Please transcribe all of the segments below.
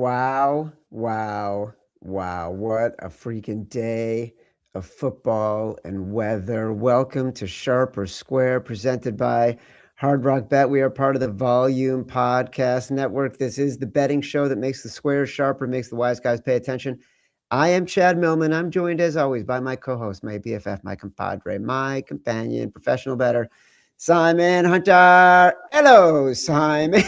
Wow, wow, wow. What a freaking day of football and weather. Welcome to Sharp or Square, presented by Hard Rock Bet. We are part of the Volume Podcast Network. This is the betting show that makes the squares sharper, makes the wise guys pay attention. I am Chad Millman. I'm joined, as always, by my co-host, my BFF, my compadre, my companion, professional bettor, Simon Hunter. Hello, Simon.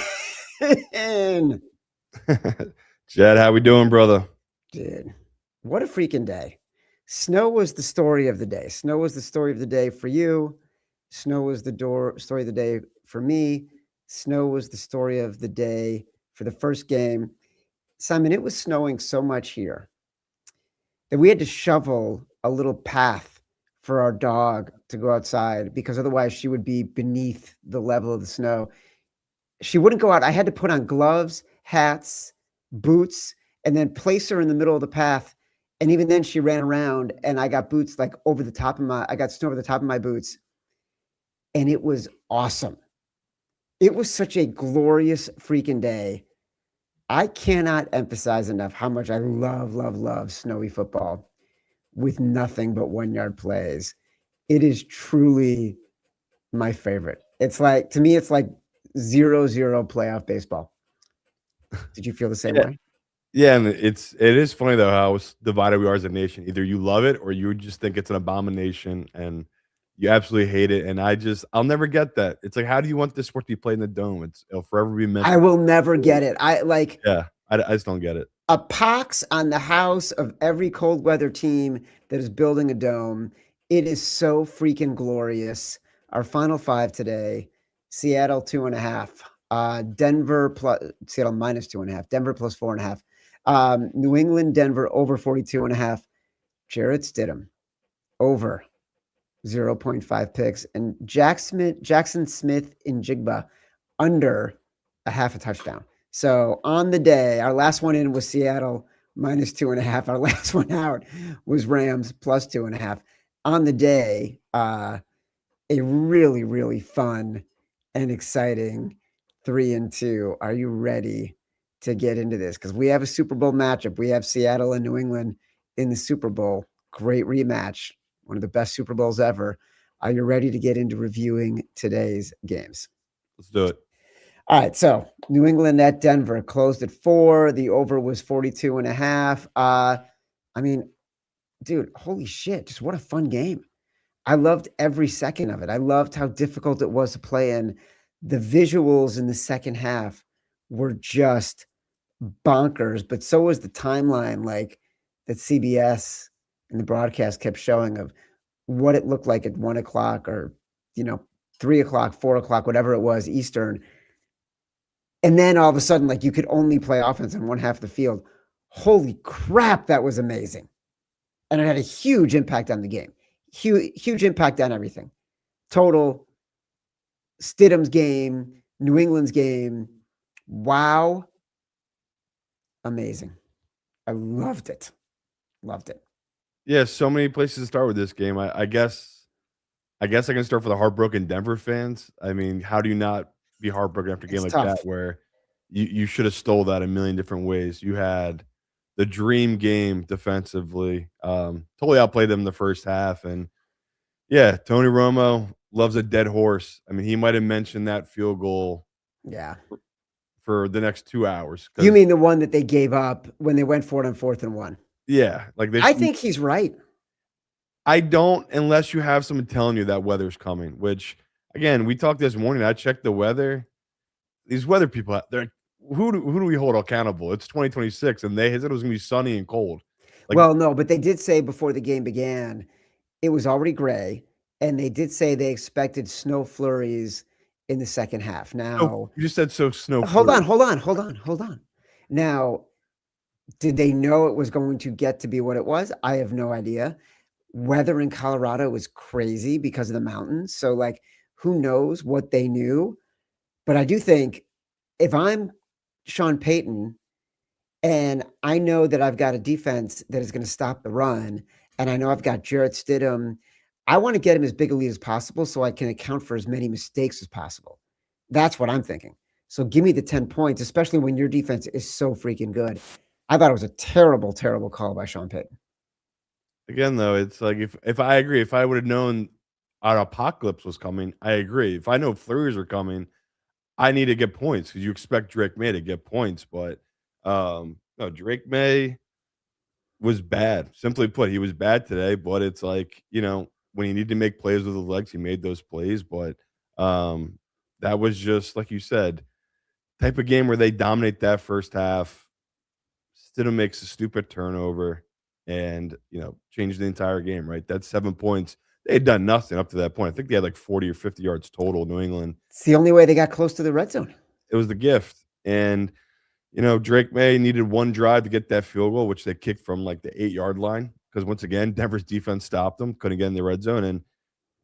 Chad, how we doing, brother? Dude, what a freaking day. Snow was the story of the day. Snow was the story of the day for you. Snow was the story of the day for me. Snow was the story of the day for the first game. Simon, it was snowing so much here that we had to shovel a little path for our dog to go outside because otherwise she would be beneath the level of the snow. She wouldn't go out. I had to put on gloves, hats, boots, and then place her in the middle of the path. And even then she ran around and I got boots like I got snow over the top of my boots. And it was awesome. It was such a glorious freaking day. I cannot emphasize enough how much I love, love, love snowy football with nothing but 1 yard plays. It is truly my favorite. It's like, to me, it's like 0-0 playoff baseball. Did you feel the same Yeah, way? yeah, and it is funny though how divided we are as a nation. Either you love it or you just think it's an abomination and you absolutely hate it. And I'll never get that. It's like, how do you want this sport to be played in the dome? It'll forever be I mental. will never get it. I like Yeah, I just don't get it. a pox on the house of every cold weather team that is building a dome. It is so freaking glorious. Our final five today: Seattle 2.5, Denver plus Seattle minus 2.5, Denver plus 4.5, New England, Denver over 42.5, Jarrett Stidham over 0.5 picks, and Jackson Smith in Jigba under a half a touchdown. So on the day, our last one in was Seattle minus 2.5. Our last one out was Rams plus 2.5. On the day, a really, really fun and exciting 3-2. Are you ready to get into this? Because we have a Super Bowl matchup. We have Seattle and New England in the Super Bowl. Great rematch. One of the best Super Bowls ever. Are you ready to get into reviewing today's games? Let's do it. All right, so New England at Denver closed at 4. The over was 42.5. I mean, dude, holy shit, just what a fun game. I loved every second of it. I loved how difficult it was to play in. The visuals in the second half were just bonkers, but so was the timeline, like that CBS and the broadcast kept showing of what it looked like at 1 o'clock or, you know, 3 o'clock, 4 o'clock, whatever it was, Eastern. And then all of a sudden, like you could only play offense on one half of the field. Holy crap, that was amazing. And it had a huge impact on the game. Huge impact on everything. Total, Stidham's game, New England's game. Wow. Amazing. I loved it. Loved it. Yeah, so many places to start with this game. I guess I can start for the heartbroken Denver fans. I mean, how do you not be heartbroken after a game It's like tough. that where you should have stole that a million different ways. You had the dream game defensively. Totally outplayed them in the first half. And yeah, Tony Romo loves a dead horse. I mean, he might have mentioned that field goal Yeah. for the next 2 hours You because mean the one that they gave up when they went for it on 4th and 1? yeah, like I think he's right. I don't unless you have someone telling you that weather's coming. Which again, we talked this morning. I checked the weather. These weather people, they're who do we hold accountable? It's 2026, and they said it was gonna be sunny and cold. Like, Well, no, but they did say before the game began, it was already gray, and they did say they expected snow flurries in the second half. so Now, you just said so snow hold on, flurry. hold on, hold on, hold on. Now, did they know it was going to get to be what it was? I have no idea. Weather in Colorado was crazy because of the mountains. So, like, who knows what they knew? But I do think if I'm Sean Payton and I know that I've got a defense that is going to stop the run, and I know I've got Jarrett Stidham, I want to get him as big a lead as possible so I can account for as many mistakes as possible. That's what I'm thinking. So give me the 10 points, especially when your defense is so freaking good. I thought it was a terrible, terrible call by Sean Payton. Again, though, it's like if I agree, if I would have known an apocalypse was coming, I agree. If I know flurries are coming, I need to get points because you expect Drake May to get points. But no, Drake May was bad. Simply put, he was bad today. But it's like, when he needed to make plays with his legs, he made those plays. But um, that was just like you said, type of game where they dominate that first half. Stidham makes a stupid turnover and, change the entire game, right? That's 7 points. They had done nothing up to that point. I think they had like 40 or 50 yards total, New England. It's the only way they got close to the red zone. It was the gift. And, Drake May needed one drive to get that field goal, which they kicked from like the 8-yard line. Because once again, Denver's defense stopped them, couldn't get in the red zone. And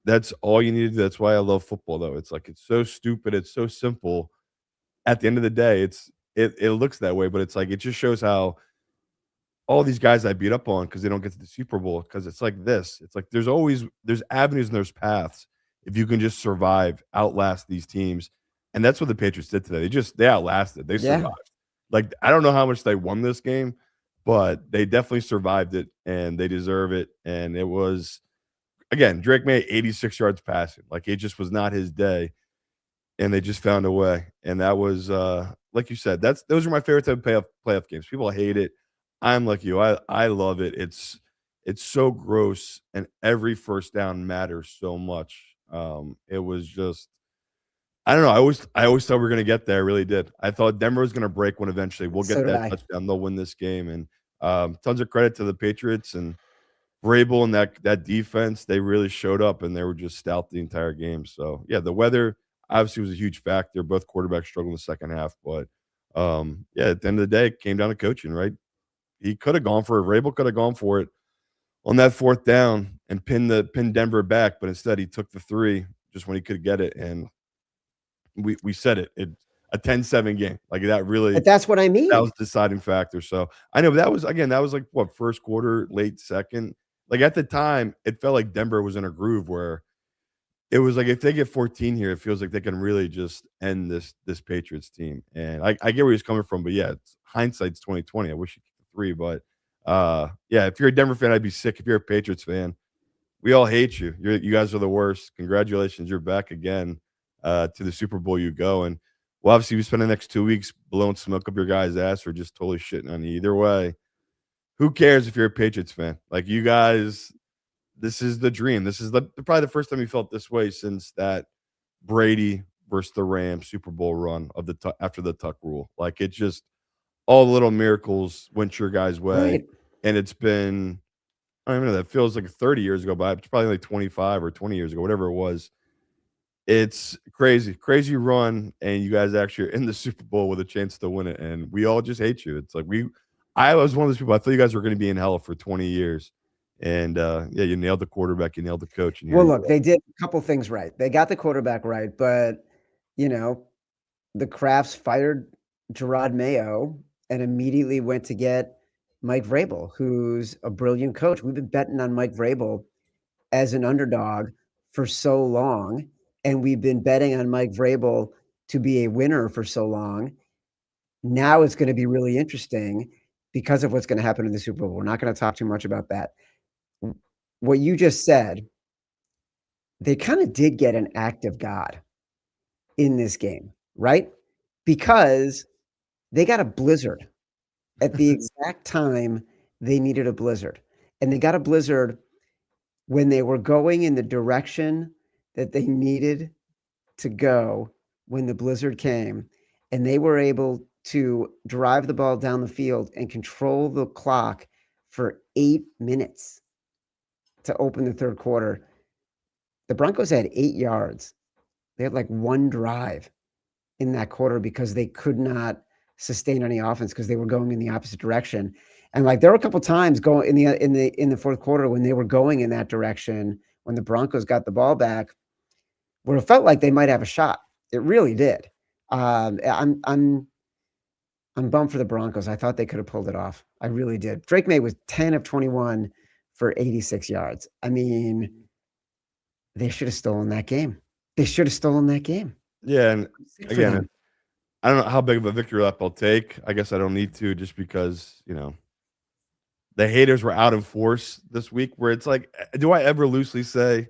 that's all you need to do. That's why I love football, though. It's like it's so stupid, it's so simple. At the end of the day, it looks that way, but it's like it just shows how all these guys I beat up on because they don't get to the Super Bowl because it's like this. It's like there's avenues and there's paths if you can just survive, outlast these teams. And that's what the Patriots did today. They outlasted. They Yeah. survived. Like I don't know how much they won this game, but they definitely survived it and they deserve it. And it was again, Drake May 86 yards passing. Like it just was not his day. And they just found a way. And that was like you said, those are my favorite type of playoff games. People hate it. I'm like you. I love it. It's so gross and every first down matters so much. It was just I don't know. I always thought we were gonna get there. I really did. I thought Denver was gonna break one eventually. We'll So get did that I. touchdown. They'll win this game. And tons of credit to the Patriots and Vrabel and that defense. They really showed up and they were just stout the entire game. So yeah, the weather obviously was a huge factor. Both quarterbacks struggled in the second half, but yeah, at the end of the day, it came down to coaching, right? He could have gone for it. Vrabel could have gone for it on that fourth down and pinned Denver back, but instead he took the three just when he could get it. And we said it a 10-7 game. Like that really But that's what I that was mean. the deciding factor. So I know that was like what first quarter, late second. Like at the time, it felt like Denver was in a groove where it was like if they get 14 here, it feels like they can really just end this Patriots team. And I get where he's coming from, but yeah, hindsight's 2020. I wish you kicked the three, but yeah, if you're a Denver fan, I'd be sick. If you're a Patriots fan, we all hate you. You guys are the worst. Congratulations, you're back again to the Super Bowl. You go and well, obviously we spend the next 2 weeks blowing smoke up your guys' ass or just totally shitting on you. Either way, who cares if you're a Patriots fan? Like you guys, this is the dream. This is probably the first time you felt this way since that Brady versus the Rams Super Bowl run of after the Tuck rule. Like it just all the little miracles went your guys' way, Right. and it's been I don't even know that feels like 30 years ago, but it's probably like 25 or 20 years ago, whatever it was. It's crazy, crazy run, and you guys actually are in the Super Bowl with a chance to win it, and we all just hate you. It's like I was one of those people. I thought you guys were going to be in hell for 20 years, and yeah, you nailed the quarterback, you nailed the coach, and here Well, you look, go. they did a couple things right. They got the quarterback right, but you know, the Crafts fired Gerard Mayo and immediately went to get Mike Vrabel, who's a brilliant coach. We've been betting on Mike Vrabel as an underdog for so long, and we've been betting on Mike Vrabel to be a winner for so long. Now it's going to be really interesting because of what's going to happen in the Super Bowl. We're not going to talk too much about that. What you just said, they kind of did get an act of God in this game, right? Because they got a blizzard at the exact time they needed a blizzard. And they got a blizzard when they were going in the direction that they needed to go when the blizzard came. And they were able to drive the ball down the field and control the clock for 8 minutes to open the third quarter. The Broncos had 8 yards. They had like one drive in that quarter because they could not sustain any offense because they were going in the opposite direction. And like there were a couple times going in the fourth quarter when they were going in that direction when the Broncos got the ball back, where it felt like they might have a shot. It really did. I'm bummed for the Broncos. I thought they could have pulled it off. I really did. Drake May was 10 of 21 for 86 yards. I mean, they should have stolen that game. They should have stolen that game. Yeah, and Sick for again, them. I don't know how big of a victory lap I'll take. I guess I don't need to just because, the haters were out in force this week where it's like, do I ever loosely say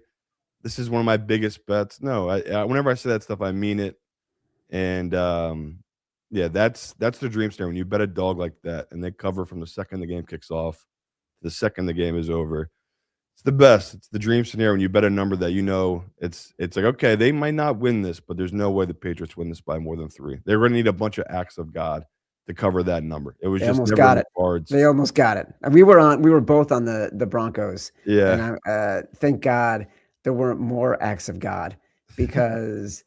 this is one of my biggest bets? No, whenever I say that stuff, I mean it. And yeah, that's the dream snare when you bet a dog like that and they cover from the second the game kicks off to the second the game is over. It's the best. It's the dream scenario when you bet a number that it's like, okay, they might not win this, but there's no way the Patriots win this by more than 3. They're going to need a bunch of acts of God to cover that number. It was They just almost never in got the it. cards. They almost got it. And we were both on the Broncos, and Yeah. I thank God there weren't more acts of God because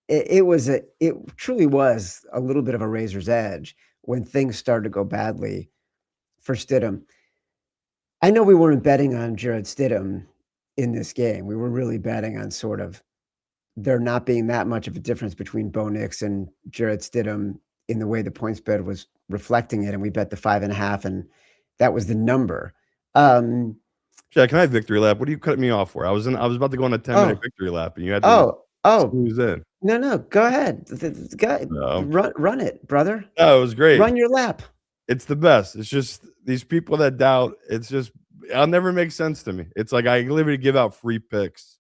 it truly was a little bit of a razor's edge when things started to go badly for Stidham. I know we weren't betting on Jarrett Stidham in this game. We were really betting on sort of there not being that much of a difference between Bo Nix and Jarrett Stidham in the way the point spread was reflecting it, and we bet the 5.5, and that was the number. Jack, can I have victory lap? What are you cutting me off for? I was about to go on a 10-minute Oh, victory lap, and you had to oh, snooze in. no, go ahead. Go, No, run it, brother. no, it was great. Run your lap. It's the best. It's just these people that doubt. It's just I'll never make sense to me. It's like I literally give out free picks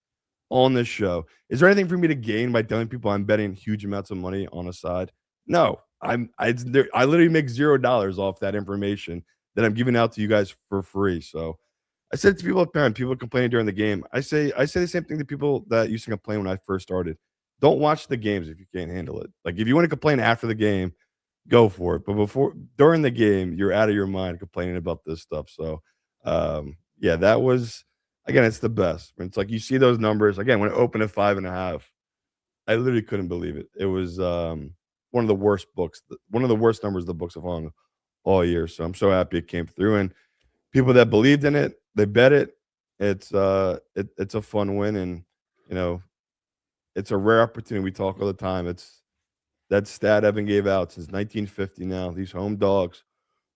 on this show. Is there anything for me to gain by telling people I'm betting huge amounts of money on a side? No, I literally make $0 off that information that I'm giving out to you guys for free. So I said to people all the time, people complaining during the game. I say the same thing to people that used to complain when I first started. Don't watch the games if you can't handle it. Like if you want to complain after the game, go for it. But during the game, you're out of your mind complaining about this stuff. So yeah, that was again, it's the best. It's like you see those numbers again when it opened at 5.5. I literally couldn't believe it. It was one of the worst books, one of the worst numbers the books have hung all year. So I'm so happy it came through. And people that believed in it, they bet it. It's a fun win, and you know, it's a rare opportunity. We talk all the time. It's that stat Evan gave out since 1950 now. These home dogs,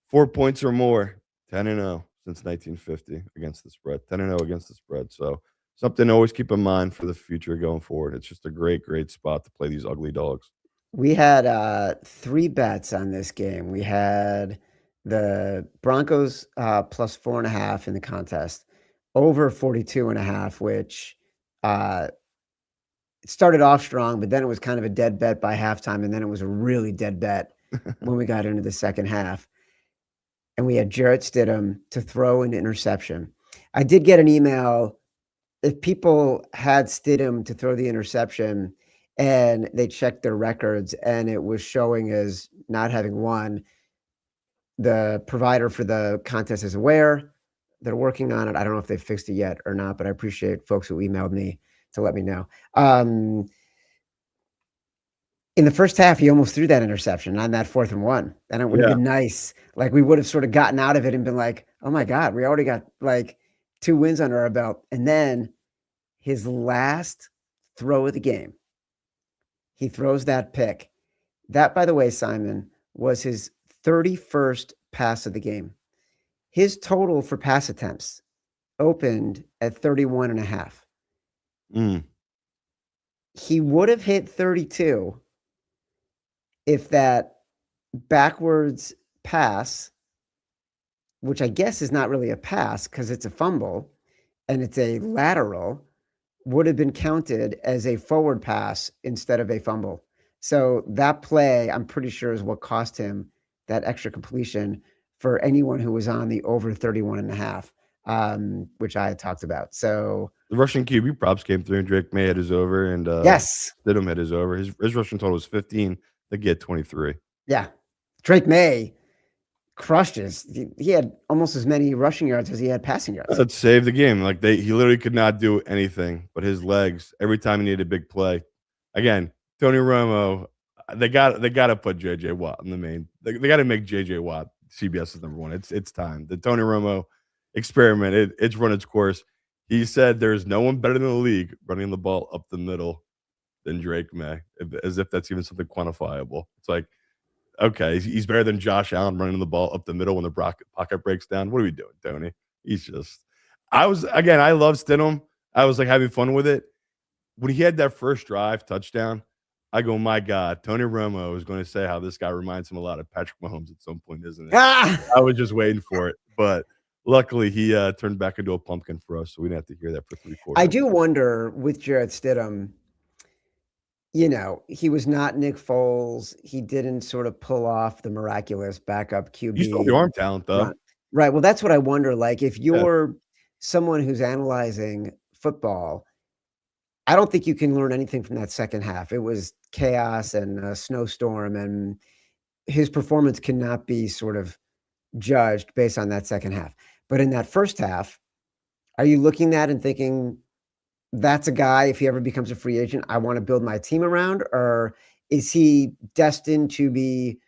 4 points or more, 10-0 since 1950 against the spread. 10-0 against the spread. So something to always keep in mind for the future going forward. It's just a great spot to play these ugly dogs. We had 3 bets on this game. We had the Broncos plus 4.5 in the contest, over 42.5, which it started off strong, but then it was kind of a dead bet by halftime, and then it was a really dead bet when we got into the second half. And we had Jarrett Stidham to throw an interception. I did get an email if people had Stidham to throw the interception and they checked their records and it was showing as not having won, the provider for the contest is aware. They're working on it. I don't know if they've fixed it yet or not, but I appreciate folks who emailed me to let me know. In the first half, he almost threw that interception on that 4th and 1. And it would have Yeah. been nice. Like we would have sort of gotten out of it and been like, oh my God, we already got like 2 wins under our belt. And then his last throw of the game, he throws that pick. That, by the way, Simon, was his 31st pass of the game. His total for pass attempts opened at 31.5. Mm. He would have hit 32 if that backwards pass, which I guess is not really a pass because it's a fumble and it's a lateral, would have been counted as a forward pass instead of a fumble. So that play, I'm pretty sure, is what cost him that extra completion for anyone who was on the over 31.5, which I had talked about. So The Russian QB props came through, and Drake Maye had his over, and yes, Stidham had his over. His rushing total was 15. They get 23. yeah, Drake Maye crushed his. He had almost as many rushing yards as he had passing yards. That saved the game. Like he literally could not do anything but his legs every time he needed a big play. Again, Tony Romo, they got to put JJ Watt in the main. They got to make JJ Watt CBS's number 1. It's time. The Tony Romo experiment. It's run its course. He said there's no one better in the league running the ball up the middle than Drake Maye, as if that's even something quantifiable. It's like, okay, he's better than Josh Allen running the ball up the middle when the pocket breaks down. What are we doing, Tony? I love Stidham. I was like having fun with it. When he had that first drive touchdown, I go, my God, Tony Romo is going to say how this guy reminds him a lot of Patrick Mahomes at some point, isn't it? Ah! I was just waiting for it, but luckily he turned back into a pumpkin for us, so we didn't have to hear that for three I quarters. do wonder with Jarrett Stidham, he was not Nick Foles. He didn't sort of pull off the miraculous backup You saw the QB arm talent though. run. Right. Well, that's what I wonder. Like, if Yeah, you're someone who's analyzing football, I don't think you can learn anything from that second half. It was chaos and a snowstorm, and his performance cannot be sort of judged based on that second half. But in that first half, are you looking at and thinking, that's a guy, if he ever becomes a free agent, I want to build my team around? Or is he destined to be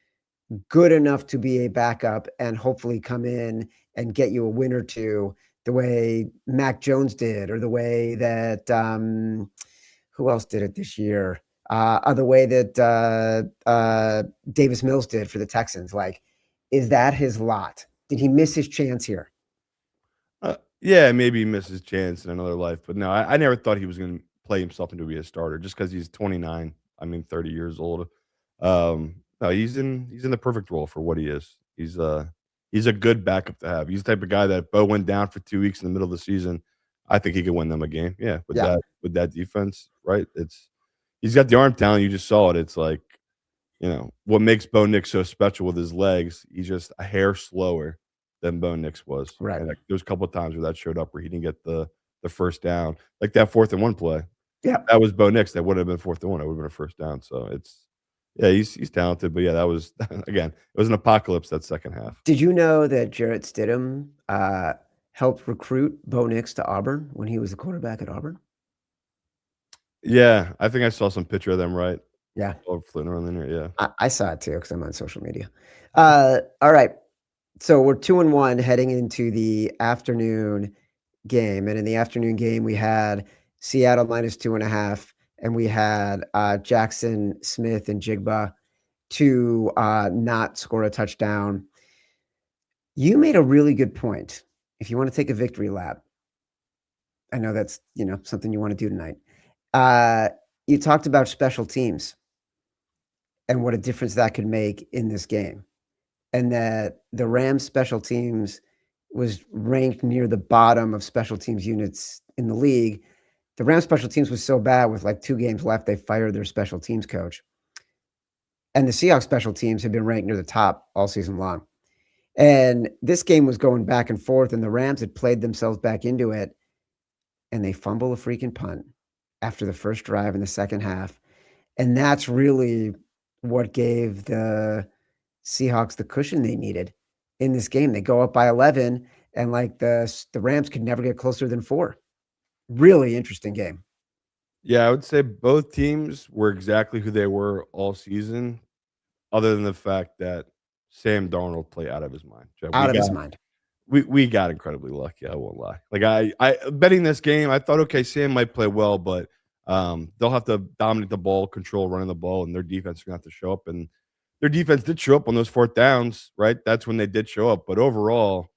good enough to be a backup and hopefully come in and get you a win or two the way Mac Jones did, or the way that who else did it this year? Or the way that Davis Mills did for the Texans. Like, is that his lot? Did he miss his chance here? yeah, maybe he missed his chance in another life, but no, I never thought he was going to play himself into be a starter just because he's 29. I mean, 30 years old. No, he's in the perfect role for what he is. He's a good backup to have. He's the type of guy that if Bo went down for 2 weeks in the middle of the season, I think he could win them a game. Yeah, Yeah, with that defense, right? He's got the arm talent. You just saw it. It's like, what makes Bo Nix so special with his legs, he's just a hair slower than Bo Nix was. right. And like, there was a couple of times where that showed up where he didn't get the first down, like that 4th and 1 play. Yeah. That was Bo Nix. That wouldn't have been 4th and 1. It would have been a first down. So yeah, he's talented. But yeah, that was again, it was an apocalypse that second half. Did you know that Jarrett Stidham helped recruit Bo Nix to Auburn when he was the quarterback at Auburn? Yeah, I think I saw some picture of them, right? Yeah, All floating around in there. Yeah. I saw it too because I'm on social media. All right. So we're 2-1 heading into the afternoon game. And in the afternoon game, we had Seattle -2.5, and we had Jackson Smith and Jigba to not score a touchdown. You made a really good point. If you want to take a victory lap, I know that's something you want to do tonight. You talked about special teams and what a difference that could make in this game, and that the Rams special teams was ranked near the bottom of special teams units in the league. The Rams special teams was so bad with like 2 games left, they fired their special teams coach. And the Seahawks special teams have been ranked near the top all season long. And this game was going back and forth, and the Rams had played themselves back into it, and they fumble a freaking punt after the first drive in the second half. And that's really what gave the Seahawks the cushion they needed in this game. They go up by 11, and like the Rams could never get closer than 4. Really interesting game. Yeah, I would say both teams were exactly who they were all season, other than the fact that Sam Darnold played out of his mind. So Out of his mind. we got incredibly lucky, I won't lie. Like, I betting this game, I thought, okay, Sam might play well, but, they'll have to dominate the ball, control running the ball, and their defense is gonna have to show up, and their defense did show up on those 4th downs, right? That's when they did show up, but overall,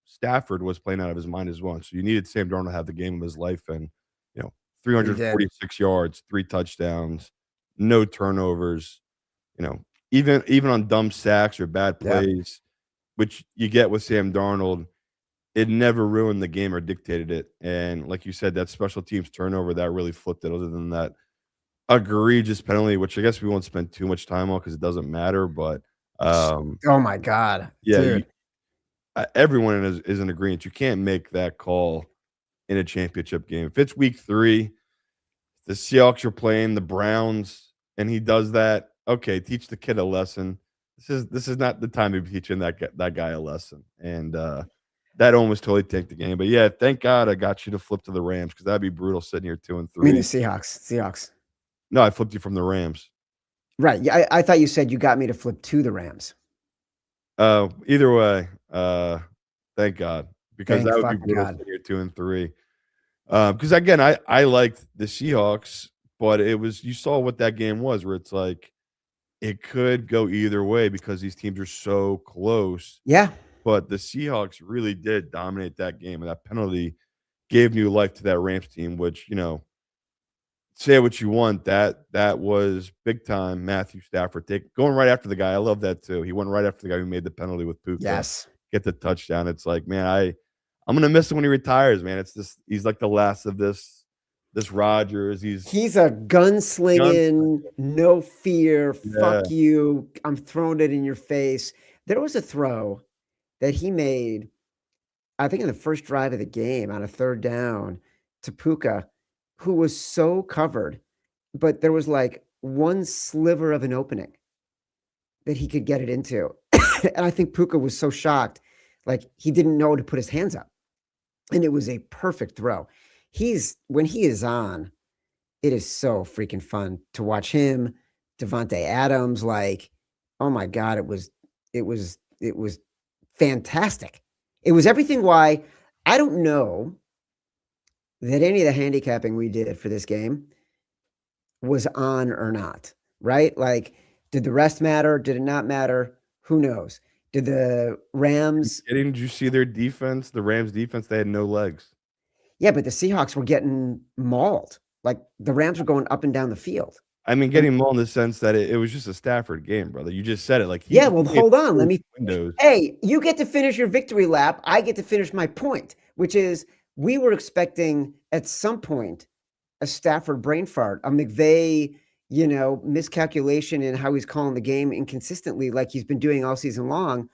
Stafford was playing out of his mind as well, so you needed Sam Darnold to have the game of his life and, you know, He did. 346 yards, 3 touchdowns, no turnovers, you know, even on dumb sacks or bad Yeah. plays, which you get with Sam Darnold, it never ruined the game or dictated it. And like you said, that special teams turnover that really flipped it. Other than that egregious penalty, which I guess we won't spend too much time on because it doesn't matter. But Oh my God, yeah, dude. everyone is in agreement. You can't make that call in a championship game. If it's week 3, the Seahawks are playing the Browns, and he does that. Okay, teach the kid a lesson. This is not the time to be teaching that guy a lesson. And that almost totally tanked the game. But yeah, thank God I got you to flip to the Rams because that'd be brutal sitting here 2 and I mean, the 3. Seahawks. No, I flipped you from the Rams. Right. Yeah, I thought you said you got me to flip to the Rams. Either way, thank God because Thank that would be fucking brutal God. sitting here 2 and 3. Because again, I liked the Seahawks, but it was you saw what that game was, where it's like it could go either way because these teams are so close. Yeah. But the Seahawks really did dominate that game, and that penalty gave new life to that Rams team, which say what you want, that was big time Matthew Stafford going right after the guy. I love that too. He went right after the guy who made the penalty with Puka, Yes. get the touchdown. It's like, man, I'm gonna miss him when he retires, man. It's just he's like the last of this Rodgers. He's a Guns. gunslinging, no fear, Yeah. fuck you, I'm throwing it in your face. There was a throw that he made, I think in the first drive of the game on a third down to Puka, who was so covered, but there was like one sliver of an opening that he could get it into. And I think Puka was so shocked, like he didn't know to put his hands up. And it was a perfect throw. When he is on, it is so freaking fun to watch him, Devontae Adams, like, oh my God, it was fantastic. It was everything why I don't know that any of the handicapping we did for this game was on or not, right? Like, did the rest matter? Did it not matter? Who knows? Did the Rams? Didn't you see their defense? The Rams defense, they had no legs. Yeah, but the Seahawks were getting mauled. Like the Rams were going up and down the field. I mean, And getting mauled in the sense that it was just a Stafford game, brother. You just said it. Like yeah, he well, made hold on. Let me finish. windows. Hey, you get to finish your victory lap. I get to finish my point, which is we were expecting at some point a Stafford brain fart, a McVay, miscalculation in how he's calling the game inconsistently, like he's been doing all season long.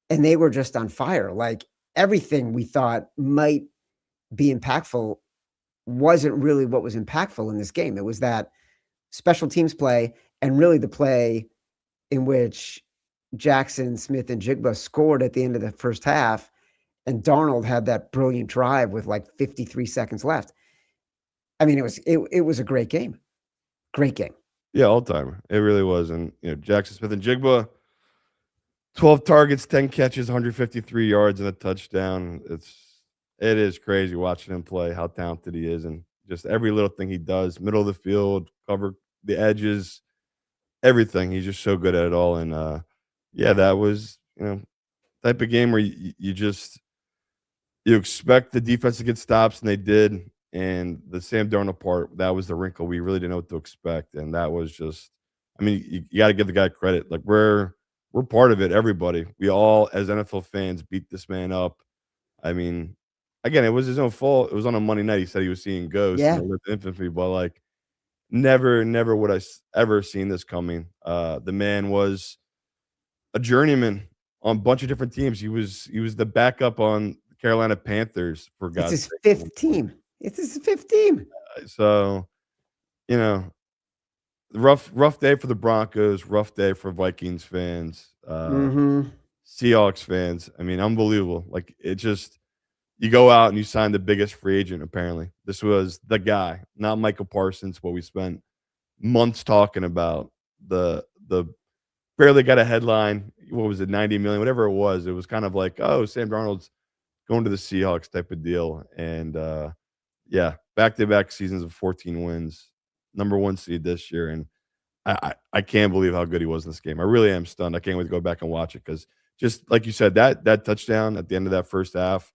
And they were just on fire. Like everything we thought might be impactful wasn't really what was impactful in this game. It was that special teams play and really the play in which Jackson, Smith, and Jigba scored at the end of the first half, and Darnold had that brilliant drive with like 53 seconds left. I mean, it was a great game. Great game. Yeah, all timer. It really was. And Jackson Smith and Jigba, 12 targets, 10 catches, 153 yards, and a touchdown. It is crazy watching him play, how talented he is, and just every little thing he does, middle of the field, cover the edges, everything. He's just so good at it all. And yeah, that was type of game where you expect the defense to get stops, and they did. And the Sam Darnold part, that was the wrinkle. We really didn't know what to expect, and that was just. I mean, you got to give the guy credit. Like we're part of it. Everybody, we all as NFL fans beat this man up. I mean, again, it was his own fault. It was on a Monday night. He said he was seeing ghosts, Yeah. lived infantry, but like never would I ever seen this coming. The man was a journeyman on a bunch of different teams. He was the backup on the Carolina Panthers for It's God's his sake at one fifth point. team. It's his fifth team. So, you know, rough day for the Broncos, rough day for Vikings fans, Mm-hmm. Seahawks fans. I mean, unbelievable. Like it just you go out and you sign the biggest free agent apparently. This was the guy, not Michael Parsons, what we spent months talking about. The barely got a headline. What was it, 90 million, whatever it was. It was kind of like, oh, Sam Darnold's going to the Seahawks type of deal. And yeah, back-to-back seasons of 14 wins, number one seed this year. And I can't believe how good he was in this game. I really am stunned. I can't wait to go back and watch it because just like you said, that touchdown at the end of that first half,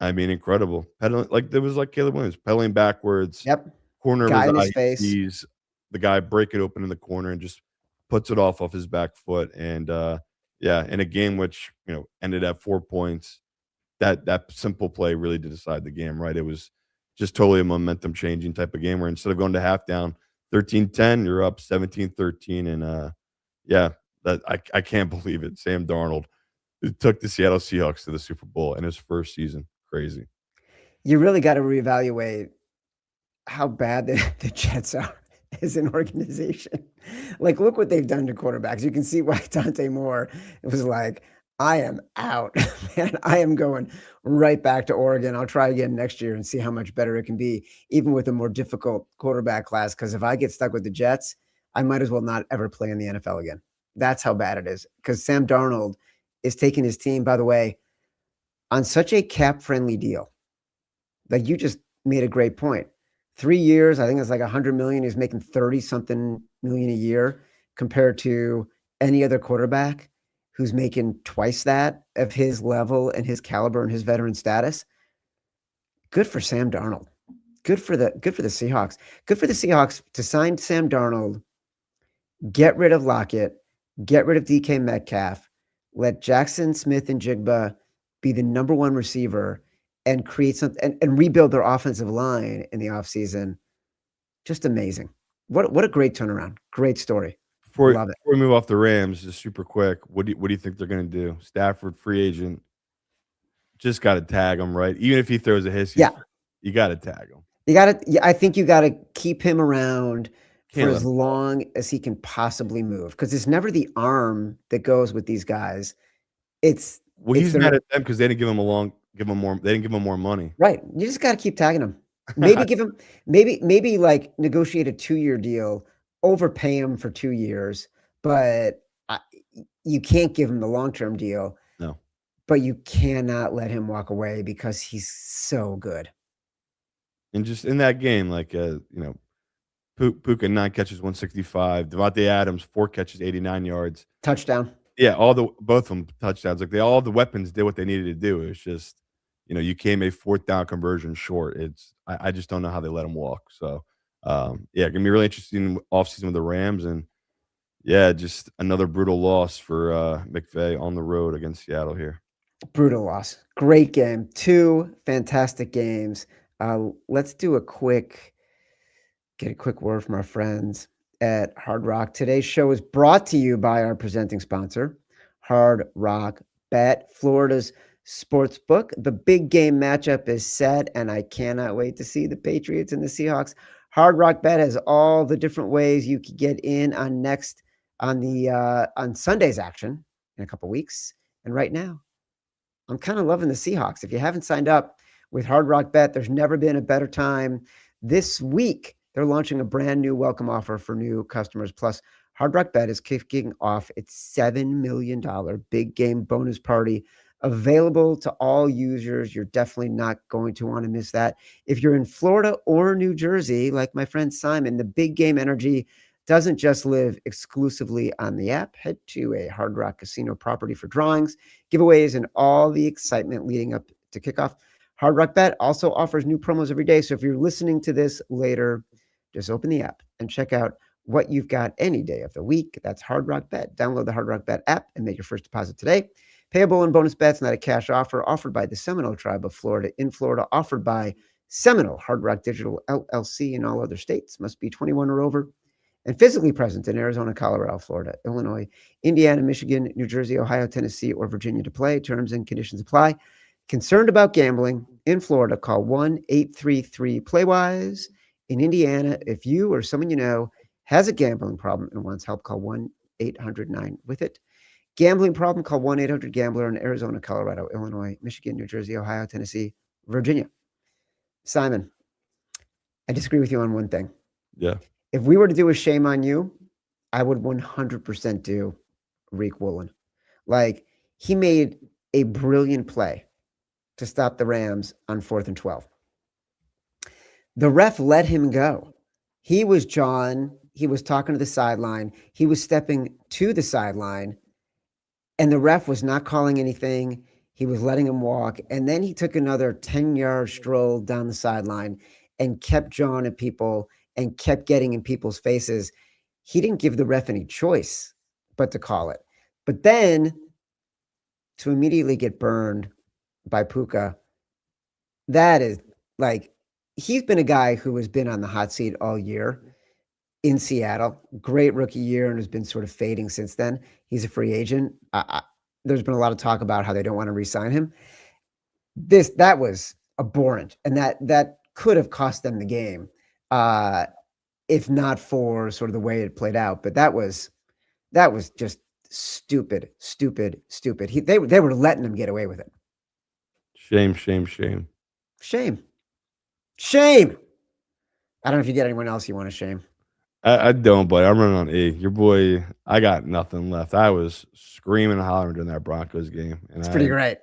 I mean, incredible. Pedaling like there was like Caleb Williams pedaling backwards, Yep. corner of Guy his in eye, his face. he sees the guy break it open in the corner and just puts it off his back foot. And yeah, in a game which ended at 4 points, that simple play really did decide the game, right? It was just totally a momentum changing type of game where instead of going to half down 13-10, you're up 17-13. And yeah, that I can't believe it. Sam Darnold, who took the Seattle Seahawks to the Super Bowl in his first season. Crazy. You really got to reevaluate how bad the Jets are as an organization. Like, look what they've done to quarterbacks. You can see why Dante Moore was like, I am out, man. I am going right back to Oregon. I'll try again next year and see how much better it can be, even with a more difficult quarterback class. Because if I get stuck with the Jets, I might as well not ever play in the NFL again. That's how bad it is. Because Sam Darnold is taking his team, by the way, on such a cap-friendly deal. Like you just made a great point. 3 years, I think it's like 100 million. He's making 30 something million a year compared to any other quarterback who's making twice that of his level and his caliber and his veteran status. Good for Sam Darnold. good for the Seahawks. Good for the Seahawks to sign Sam Darnold, get rid of Lockett, get rid of DK Metcalf, let Jackson Smith and Jigba be the number one receiver and create something and rebuild their offensive line in the offseason. Just amazing. What a great turnaround. Great story. Before Love it. before we move off the Rams, just super quick, what do you think they're gonna do? Stafford, free agent, just gotta tag him, right? Even if he throws a hissy Yeah. fit, you gotta tag him. I think you gotta keep him around for Can't let as him walk. long as he can possibly move. Because it's never the arm that goes with these guys. It's Well, it's he's their mad at them because give him more they didn't give him more money. right. You just gotta keep tagging him. Maybe give him maybe like negotiate a 2-year deal, overpay him for 2 years, but you can't give him the long-term deal, No. but you cannot let him walk away because he's so good. And just in that game, like, Puka 9 catches, 165. Devontae Adams, 4 catches, 89 yards. Touchdown. Yeah, both of them touchdowns. Like, all the weapons did what they needed to do. It was just, you came a 4th down conversion short. I just don't know how they let him walk. So, yeah, gonna be really interesting offseason with the Rams. And, yeah, just another brutal loss for, McVay on the road against Seattle here. Brutal loss. Great game. 2 fantastic games. Let's do get a quick word from our friends at Hard Rock. Today's show is brought to you by our presenting sponsor, Hard Rock Bet, Florida's sports book. The big game matchup is set, and I cannot wait to see the Patriots and the Seahawks. Hard Rock Bet has all the different ways you could get in on Sunday's action in a couple weeks. And right now, I'm kind of loving the Seahawks. If you haven't signed up with Hard Rock Bet, there's never been a better time. This week, they're launching a brand new welcome offer for new customers. Plus, Hard Rock Bet is kicking off its $7 million big game bonus party available to all users. You're definitely not going to want to miss that. If you're in Florida or New Jersey, like my friend Simon, the big game energy doesn't just live exclusively on the app. Head to a Hard Rock Casino property for drawings, giveaways, and all the excitement leading up to kickoff. Hard Rock Bet also offers new promos every day. So if you're listening to this later, just open the app and check out what you've got any day of the week. That's Hard Rock Bet. Download the Hard Rock Bet app and make your first deposit today. Payable in bonus bets, not a cash offer, offered by the Seminole Tribe of Florida in Florida, offered by Seminole Hard Rock Digital LLC in all other states. Must be 21 or over and physically present in Arizona, Colorado, Florida, Illinois, Indiana, Michigan, New Jersey, Ohio, Tennessee, or Virginia to play. Terms and conditions apply. Concerned about gambling in Florida, call 1-833-PLAYWISE. In Indiana, if you or someone you know has a gambling problem and wants help, call 1-800-9-WITH-IT. Gambling problem, call 1-800-GAMBLER in Arizona, Colorado, Illinois, Michigan, New Jersey, Ohio, Tennessee, Virginia. Simon, I disagree with you on one thing. Yeah. If we were to do a shame on you, I would 100% do Reek Woolen. Like, he made a brilliant play to stop the Rams on 4th and 12. The ref let him go. He was John. He was talking to the sideline. He was stepping to the sideline, and the ref was not calling anything. He was letting him walk. And then he took another 10-yard stroll down the sideline and kept jawing at people and kept getting in people's faces. He didn't give the ref any choice but to call it. But then to immediately get burned by Puka, that is like, he's been a guy who has been on the hot seat all year in Seattle. Great rookie year and has been sort of fading since then. He's a free agent. There's been a lot of talk about how they don't want to re-sign him. That was abhorrent, and that could have cost them the game, if not for sort of the way it played out. But that was just stupid. They were letting him get away with it. Shame, shame, shame. Shame. Shame. I don't know if you get anyone else you want to shame. I don't, but I'm running on E. Your boy, I got nothing left. I was screaming and hollering during that Broncos game, and It's pretty great.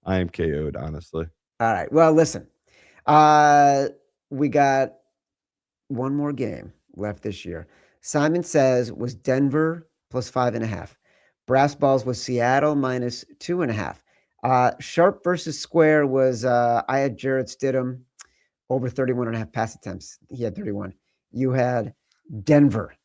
I am KO'd, honestly. All right. Well, listen. We got one more game left this year. Simon says was Denver plus 5.5. Brass balls was Seattle minus 2.5. Sharp versus square was I had Jarrett Stidham over 31 and a half pass attempts. He had 31. You had Denver.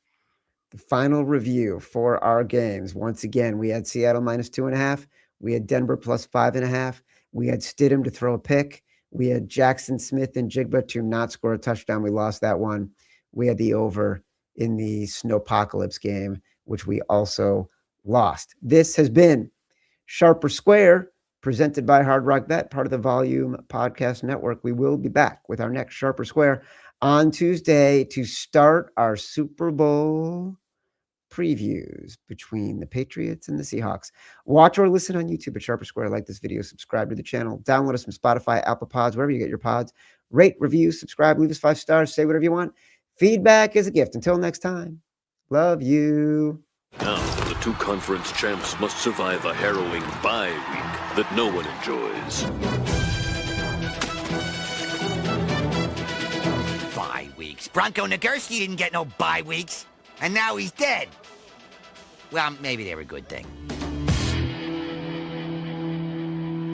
The final review for our games. Once again, we had Seattle minus 2.5. We had Denver plus 5.5. We had Stidham to throw a pick. We had Jackson Smith and Jigba to not score a touchdown. We lost that one. We had the over in the Snowpocalypse game, which we also lost. This has been Sharper Square, presented by Hard Rock Bet, part of the Volume Podcast Network. We will be back with our next Sharper Square on Tuesday to start our Super Bowl previews between the Patriots and the Seahawks. Watch or listen on YouTube at Sharper Square. Like this video, subscribe to the channel, download us from Spotify, Apple Pods, wherever you get your pods. Rate, review, subscribe, leave us 5 stars, say whatever you want. Feedback is a gift. Until next time, love you. Now, the two conference champs must survive a harrowing bye week that no one enjoys. Bye weeks. Bronco Nagurski didn't get no bye weeks. And now he's dead. Well, maybe they were a good thing.